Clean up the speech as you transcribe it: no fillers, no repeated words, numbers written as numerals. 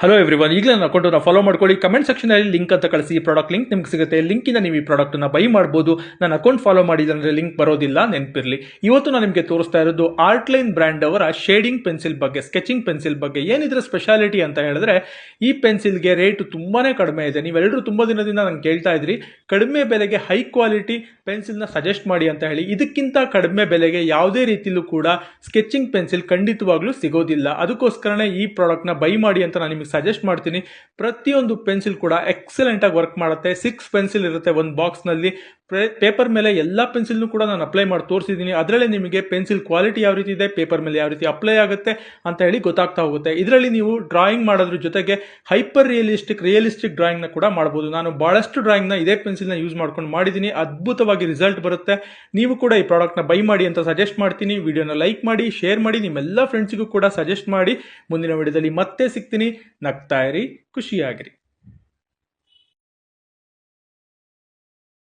Hello everyone, ಈಗಲೇ ನನ್ನ ಅಕೌಂಟನ್ನು ಫಾಲೋ ಮಾಡ್ಕೊಳ್ಳಿ. ಕಮೆಂಟ್ ಸೆಕ್ಷನಲ್ಲಿ ಲಿಂಕ್ ಅಂತ ಕಳಿಸಿ. ಪ್ರಾಡಕ್ಟ್ ಲಿಂಕ್ ನಿಮ್ಗೆ ಸಿಗುತ್ತೆ. ಲಿಂಕಿಂದ ನೀವು ಈ ಪ್ರಾಡಕ್ಟನ್ನು ಬೈ ಮಾಡ್ಬೋದು. ನನ್ನ ಅಕೌಂಟ್ ಫಾಲೋ ಮಾಡಿಲ್ಲ ಅಂದರೆ ಲಿಂಕ್ ಬರೋದಿಲ್ಲ, ನೆನಪಿರಲಿ. ಇವತ್ತು ನಾನು ನಿಮಗೆ ತೋರಿಸ್ತಾ ಇರೋದು ಆರ್ಟ್ಲೈನ್ ಬ್ರ್ಯಾಂಡ್ ಅವರ ಶೇಡಿಂಗ್ ಪೆನ್ಸಿಲ್ ಬಗ್ಗೆ, ಸ್ಕೆಚಿಂಗ್ ಪೆನ್ಸಿಲ್ ಬಗ್ಗೆ. ಏನಿದ್ರೆ ಸ್ಪೆಷಾಲಿಟಿ ಅಂತ ಹೇಳಿದ್ರೆ, ಈ ಪೆನ್ಸಿಲ್ಗೆ ರೇಟ್ ತುಂಬಾ ಕಡಿಮೆ ಇದೆ. ನೀವೆಲ್ಲರೂ ತುಂಬ ದಿನದಿಂದ ನಂಗೆ ಕೇಳ್ತಾ ಇದ್ರಿ, ಕಡಿಮೆ ಬೆಲೆಗೆ ಹೈ ಕ್ವಾಲಿಟಿ ಪೆನ್ಸಿಲ್ನ ಸಜೆಸ್ಟ್ ಮಾಡಿ ಅಂತ ಹೇಳಿ. ಇದಕ್ಕಿಂತ ಕಡಿಮೆ ಬೆಲೆಗೆ ಯಾವುದೇ ರೀತಿಲೂ ಕೂಡ ಸ್ಕೆಚಿಂಗ್ ಪೆನ್ಸಿಲ್ ಖಂಡಿತವಾಗ್ಲೂ ಸಿಗೋದಿಲ್ಲ. ಅದಕ್ಕೋಸ್ಕರನೇ ಈ ಪ್ರಾಡಕ್ಟ್ನ ಬೈ ಮಾಡಿ ಅಂತ ನಾನು ನಿಮಗೆ ಸಜೆಸ್ಟ್ ಮಾಡ್ತೀನಿ. ಪ್ರತಿಯೊಂದು ಪೆನ್ಸಿಲ್ ಕೂಡ ಎಕ್ಸಲೆಂಟ್ ಆಗಿ ವರ್ಕ್ ಮಾಡುತ್ತೆ. 6 ಪೆನ್ಸಿಲ್ ಇರುತ್ತೆ ಒಂದು ಬಾಕ್ಸ್ನಲ್ಲಿ. ಪೇಪರ್ ಮೇಲೆ ಎಲ್ಲ ಪೆನ್ಸಿಲ್ನು ಕೂಡ ನಾನು ಅಪ್ಲೈ ಮಾಡಿ ತೋರಿಸಿದ್ದೀನಿ. ಅದರಲ್ಲಿ ನಿಮಗೆ ಪೆನ್ಸಿಲ್ ಕ್ವಾಲಿಟಿ ಯಾವ ರೀತಿ ಇದೆ, ಪೇಪರ್ ಮೇಲೆ ಯಾವ ರೀತಿ ಅಪ್ಲೈ ಆಗುತ್ತೆ ಅಂತ ಹೇಳಿ ಗೊತ್ತಾಗ್ತಾ ಹೋಗುತ್ತೆ. ಇದರಲ್ಲಿ ನೀವು ಡ್ರಾಯಿಂಗ್ ಮಾಡೋದ್ರ ಜೊತೆಗೆ ಹೈಪರ್ ರಿಯಲಿಸ್ಟಿಕ್ ಡ್ರಾಯಿಂಗ್ನ ಕೂಡ ಮಾಡ್ಬೋದು. ನಾನು ಬಹಳಷ್ಟು ಡ್ರಾಯಿಂಗ್ನ ಇದೇ ಪೆನ್ಸಿಲ್ನ ಯೂಸ್ ಮಾಡ್ಕೊಂಡು ಮಾಡಿದ್ದೀನಿ. ಅದ್ಭುತವಾಗಿ ರಿಸಲ್ಟ್ ಬರುತ್ತೆ. ನೀವು ಕೂಡ ಈ ಪ್ರಾಡಕ್ಟ್ನ ಬೈ ಮಾಡಿ ಅಂತ ಸಜೆಸ್ಟ್ ಮಾಡ್ತೀನಿ. ವಿಡಿಯೋನ ಲೈಕ್ ಮಾಡಿ, ಶೇರ್ ಮಾಡಿ, ನಿಮ್ಮೆಲ್ಲ ಫ್ರೆಂಡ್ಸಿಗೂ ಕೂಡ ಸಜೆಸ್ಟ್ ಮಾಡಿ. ಮುಂದಿನ ವಿಡಿಯೋದಲ್ಲಿ ಮತ್ತೆ ಸಿಗ್ತೀನಿ. ನಗ್ತಾ ಇರಿ, ಖುಷಿಯಾಗಿರಿ.